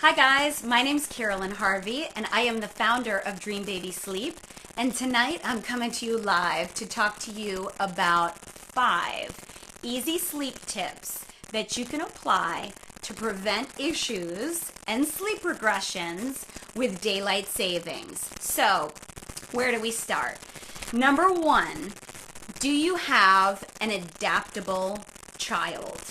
Hi guys, my name's Carolyn Harvey and I am the founder of Dream Baby Sleep, and tonight I'm coming to you live to talk to you about 5 easy sleep tips that you can apply to prevent issues and sleep regressions with daylight savings. So, where do we start? Number 1, do you have an adaptable child?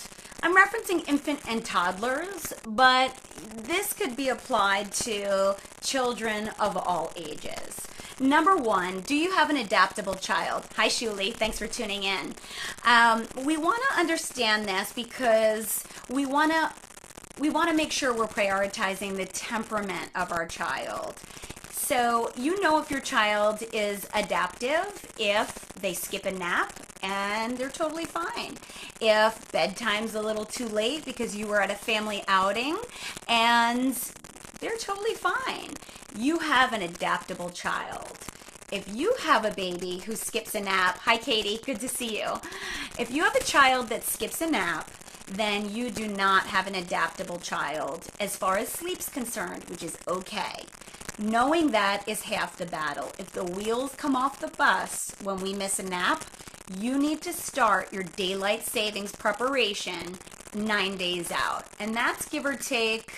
I'm referencing infant and toddlers, but this could be applied to children of all ages. Number 1, do you have an adaptable child? Hi, Shuli. Thanks for tuning in. We want to understand this because we want to make sure we're prioritizing the temperament of our child. So you know if your child is adaptive if they skip a nap and they're totally fine. If bedtime's a little too late because you were at a family outing and they're totally fine. You have an adaptable child. If you have a baby who skips a nap, hi Katie, good to see you. If you have a child that skips a nap, then you do not have an adaptable child as far as sleep's concerned, which is okay. Knowing that is half the battle. If the wheels come off the bus when we miss a nap, you need to start your daylight savings preparation 9 days out. And that's give or take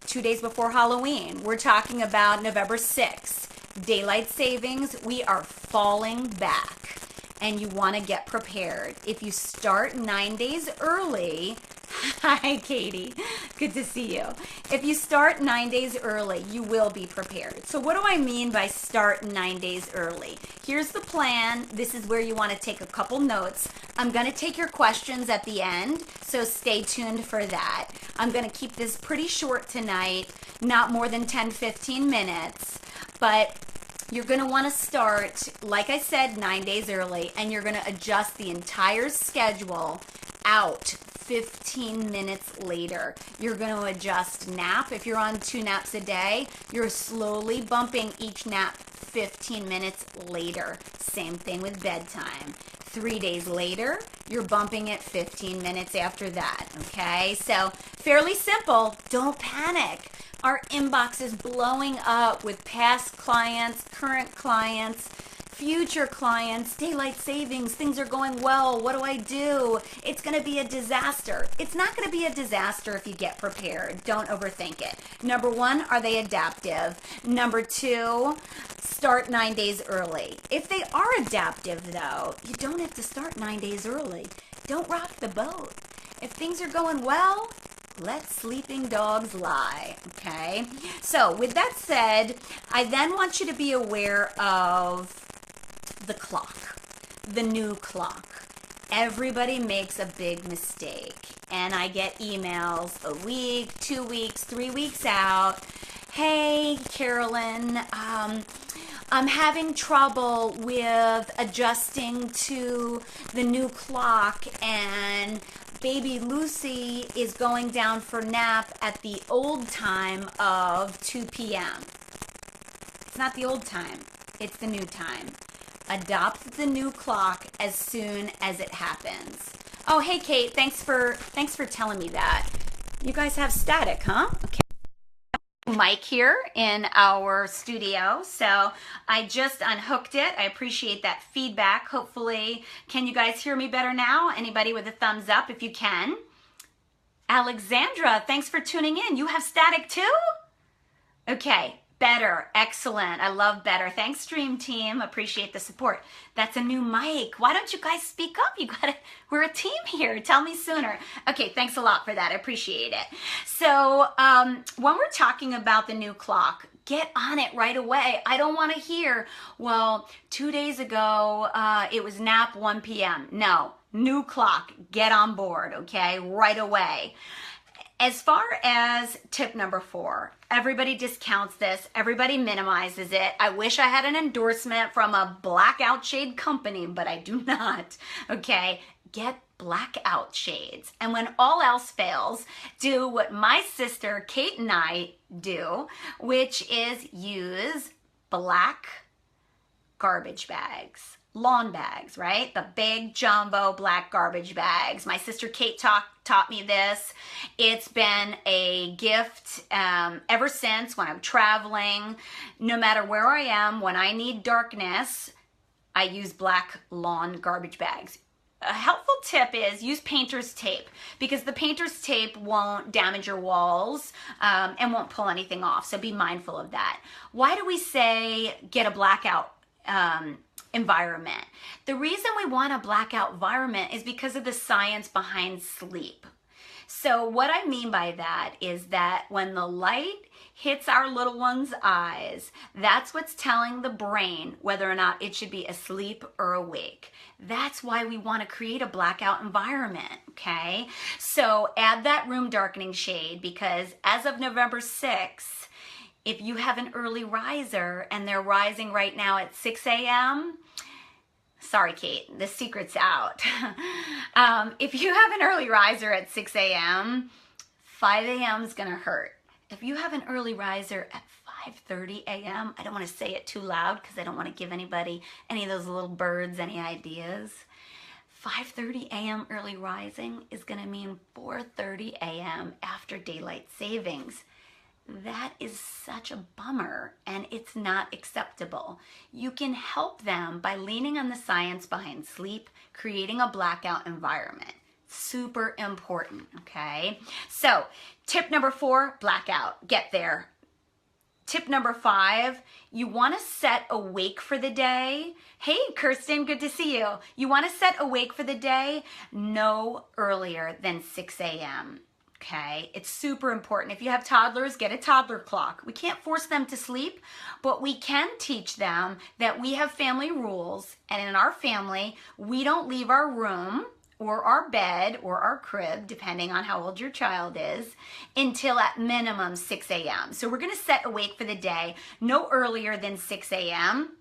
2 days before Halloween. We're talking about November 6th. Daylight savings, we are falling back and you want to get prepared. If you start 9 days early, hi Katie, good to see you. If you start 9 days early, you will be prepared. So what do I mean by start 9 days early? Here's the plan. This is where you want to take a couple notes. I'm going to take your questions at the end, so stay tuned for that. I'm going to keep this pretty short tonight, not more than 10-15 minutes, but you're going to want to start, like I said, 9 days early, and you're going to adjust the entire schedule out 15 minutes later. You're going to adjust nap. If you're on 2 naps a day, you're slowly bumping each nap 15 minutes later. Same thing with bedtime. 3 days later, you're bumping it 15 minutes after that, okay? So fairly simple. Don't panic. Our inbox is blowing up with past clients, current clients, future clients, daylight savings, things are going well, what do I do? It's going to be a disaster. It's not going to be a disaster if you get prepared. Don't overthink it. Number 1, are they adaptive? Number 2, start 9 days early. If they are adaptive though, you don't have to start 9 days early. Don't rock the boat. If things are going well, let sleeping dogs lie, okay? So with that said, I then want you to be aware of the clock, the new clock. Everybody makes a big mistake, and I get emails a week, 2 weeks, 3 weeks out. Hey, Carolyn, I'm having trouble with adjusting to the new clock, and baby Lucy is going down for nap at the old time of 2 p.m. It's not the old time, it's the new time. Adopt the new clock as soon as it happens. Oh, hey Kate, thanks for telling me that. You guys have static, huh? Okay. Mic here in our studio, so I just unhooked it. I appreciate that feedback. Hopefully, can you guys hear me better now? Anybody with a thumbs up if you can? Alexandra, thanks for tuning in. You have static too? Okay, better, excellent. I love better. Thanks, Stream Team. Appreciate the support. That's a new mic. Why don't you guys speak up? We're a team here. Tell me sooner. Okay, thanks a lot for that. I appreciate it. So when we're talking about the new clock, get on it right away. I don't want to hear, well, 2 days ago, it was nap 1 p.m. No, new clock. Get on board, okay? Right away. As far as tip number 4, everybody discounts this. Everybody minimizes it. I wish I had an endorsement from a blackout shade company, but I do not. Okay, get blackout shades. And when all else fails, do what my sister Kate and I do, which is use black garbage bags. lawn bags, right? The big jumbo black garbage bags. My sister Kate taught me this. It's been a gift ever since when I'm traveling. No matter where I am, when I need darkness, I use black lawn garbage bags. A helpful tip is use painter's tape, because the painter's tape won't damage your walls and won't pull anything off. So be mindful of that. Why do we say get a blackout environment? The reason we want a blackout environment is because of the science behind sleep. So what I mean by that is that when the light hits our little one's eyes, that's what's telling the brain whether or not it should be asleep or awake. That's why we want to create a blackout environment, okay? So add that room darkening shade, because as of November 6th, if you have an early riser and they're rising right now at 6 a.m., sorry, Kate, the secret's out. If you have an early riser at 6 a.m., 5 a.m. is going to hurt. If you have an early riser at 5:30 a.m., I don't want to say it too loud because I don't want to give anybody, any of those little birds, any ideas. 5:30 a.m. early rising is going to mean 4:30 a.m. after daylight savings. That is such a bummer, and it's not acceptable. You can help them by leaning on the science behind sleep, creating a blackout environment. Super important, okay? So, tip number 4, blackout. Get there. Tip number 5, you want to set awake for the day. Hey, Kirsten, good to see you. You want to set awake for the day no earlier than 6 a.m. Okay, it's super important. If you have toddlers, get a toddler clock. We can't force them to sleep, but we can teach them that we have family rules, and in our family, we don't leave our room or our bed or our crib, depending on how old your child is, until at minimum 6 a.m. So we're gonna set awake for the day no earlier than 6 a.m.,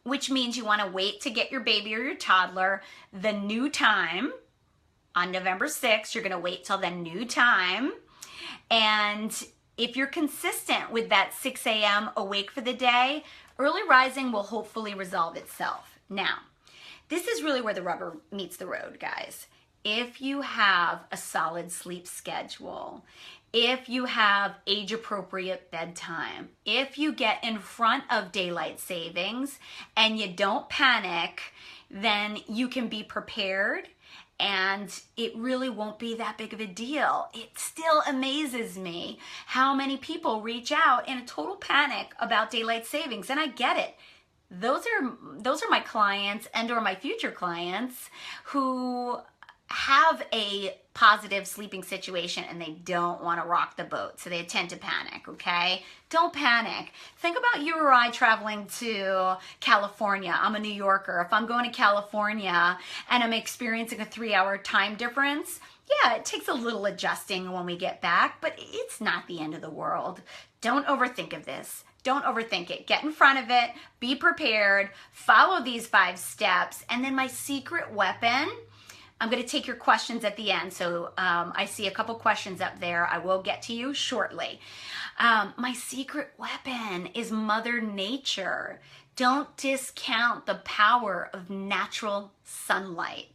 which means you wanna wait to get your baby or your toddler the new time. On November 6th, you're gonna wait till the new time. And if you're consistent with that 6 a.m. awake for the day, early rising will hopefully resolve itself. Now, this is really where the rubber meets the road, guys. If you have a solid sleep schedule, if you have age-appropriate bedtime, if you get in front of daylight savings and you don't panic, then you can be prepared, and it really won't be that big of a deal. It still amazes me how many people reach out in a total panic about daylight savings, and I get it. Those are my clients and or my future clients who have a positive sleeping situation and they don't want to rock the boat, so they tend to panic, okay? Don't panic. Think about you or I traveling to California. I'm a New Yorker. If I'm going to California and I'm experiencing a 3-hour time difference, yeah, it takes a little adjusting when we get back, but it's not the end of the world. Don't overthink of this. Don't overthink it. Get in front of it, be prepared, follow these 5 steps, and then my secret weapon, I'm going to take your questions at the end. So I see a couple questions up there. I will get to you shortly. My secret weapon is Mother Nature. Don't discount the power of natural sunlight.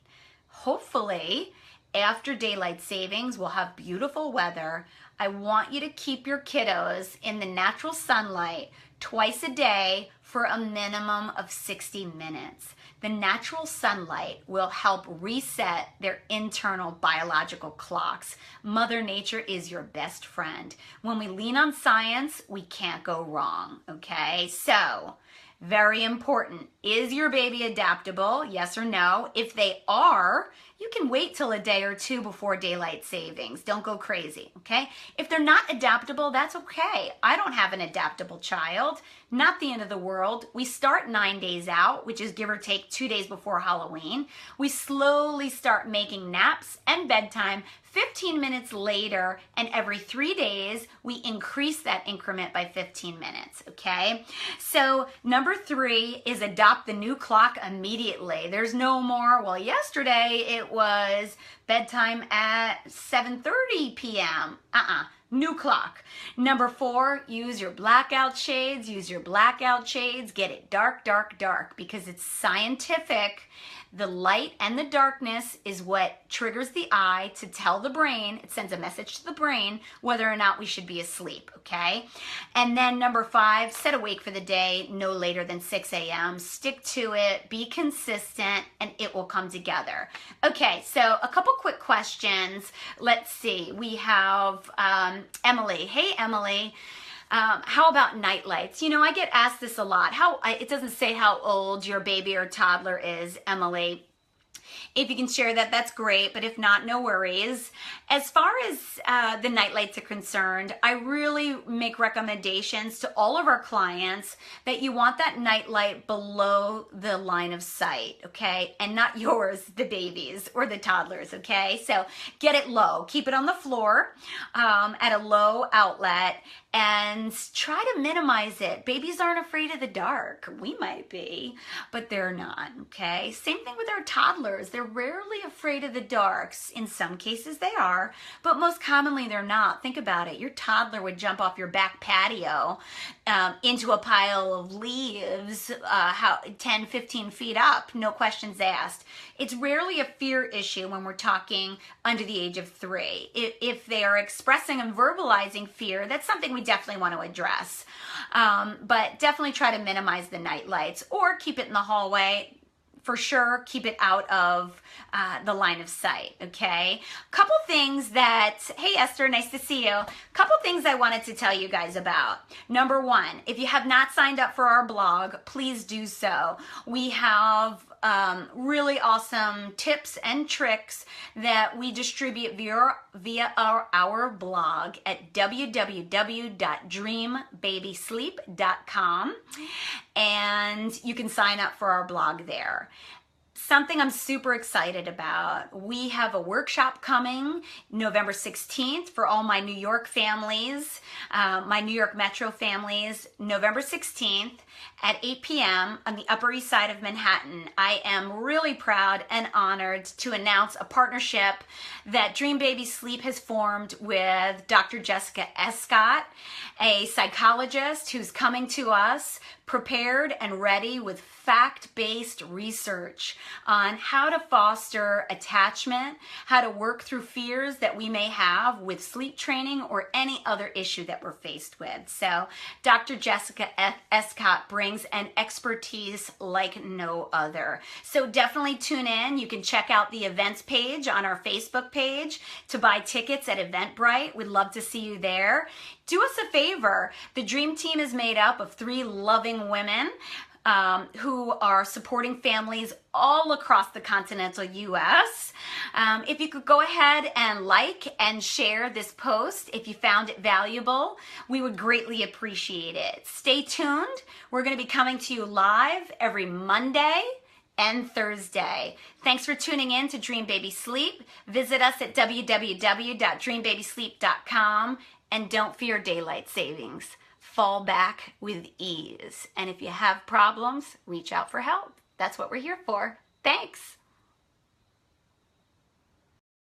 Hopefully, after daylight savings, we'll have beautiful weather. I want you to keep your kiddos in the natural sunlight twice a day for a minimum of 60 minutes. The natural sunlight will help reset their internal biological clocks. Mother Nature is your best friend. When we lean on science, we can't go wrong, okay? So, very important. Is your baby adaptable? Yes or no? If they are, you can wait till a day or 2 before daylight savings. Don't go crazy, okay? If they're not adaptable, that's okay. I don't have an adaptable child. Not the end of the world. We start 9 days out, which is give or take 2 days before Halloween. We slowly start making naps and bedtime 15 minutes later, and every 3 days, we increase that increment by 15 minutes, okay? So number 3 is adopt the new clock immediately. There's no more, well, yesterday it it was bedtime at 7:30 p.m. New clock. Number 4, use your blackout shades. Use your blackout shades. Get it dark, dark, dark, because it's scientific. The light and the darkness is what triggers the eye to tell the brain. It sends a message to the brain whether or not we should be asleep, okay? And then number 5, set a wake for the day no later than 6 a.m. Stick to it, be consistent, and it will come together. Okay, so a couple quick questions. Let's see. We have Emily. Hey, Emily. How about night lights? You know, I get asked this a lot. It doesn't say how old your baby or toddler is, Emily. If you can share that, that's great, but if not, no worries. As far as the night lights are concerned, I really make recommendations to all of our clients that you want that night light below the line of sight, okay? And not yours, the baby's or the toddler's, okay? So get it low. Keep it on the floor at a low outlet, and try to minimize it. Babies aren't afraid of the dark. We might be, but they're not, okay? Same thing with our toddlers. They're rarely afraid of the darks. In some cases they are, but most commonly they're not. Think about it. Your toddler would jump off your back patio into a pile of leaves 10, 15 feet up, no questions asked. It's rarely a fear issue when we're talking under the age of 3. If they are expressing and verbalizing fear, that's something we definitely want to address. But definitely try to minimize the night lights or keep it in the hallway. For sure, keep it out of the line of sight, okay? Couple things that, hey Esther, nice to see you. Couple things I wanted to tell you guys about. Number 1, if you have not signed up for our blog, please do so. We have really awesome tips and tricks that we distribute via our blog at www.dreambabysleep.com, and you can sign up for our blog there. Something I'm super excited about. We have a workshop coming November 16th for all my New York families, my New York Metro families, November 16th at 8 p.m. on the Upper East Side of Manhattan. I am really proud and honored to announce a partnership that Dream Baby Sleep has formed with Dr. Jessica Escott, a psychologist who's coming to us prepared and ready with fact-based research on how to foster attachment, how to work through fears that we may have with sleep training or any other issue that we're faced with. So Dr. Jessica Escott brings an expertise like no other. So definitely tune in. You can check out the events page on our Facebook page to buy tickets at Eventbrite. We'd love to see you there. Do us a favor. The Dream Team is made up of 3 loving women who are supporting families all across the continental U.S. If you could go ahead and like and share this post if you found it valuable, we would greatly appreciate it. Stay tuned. We're going to be coming to you live every Monday and Thursday. Thanks for tuning in to Dream Baby Sleep. Visit us at www.dreambabysleep.com, and don't fear daylight savings. Fall back with ease. And if you have problems, reach out for help. That's what we're here for. Thanks.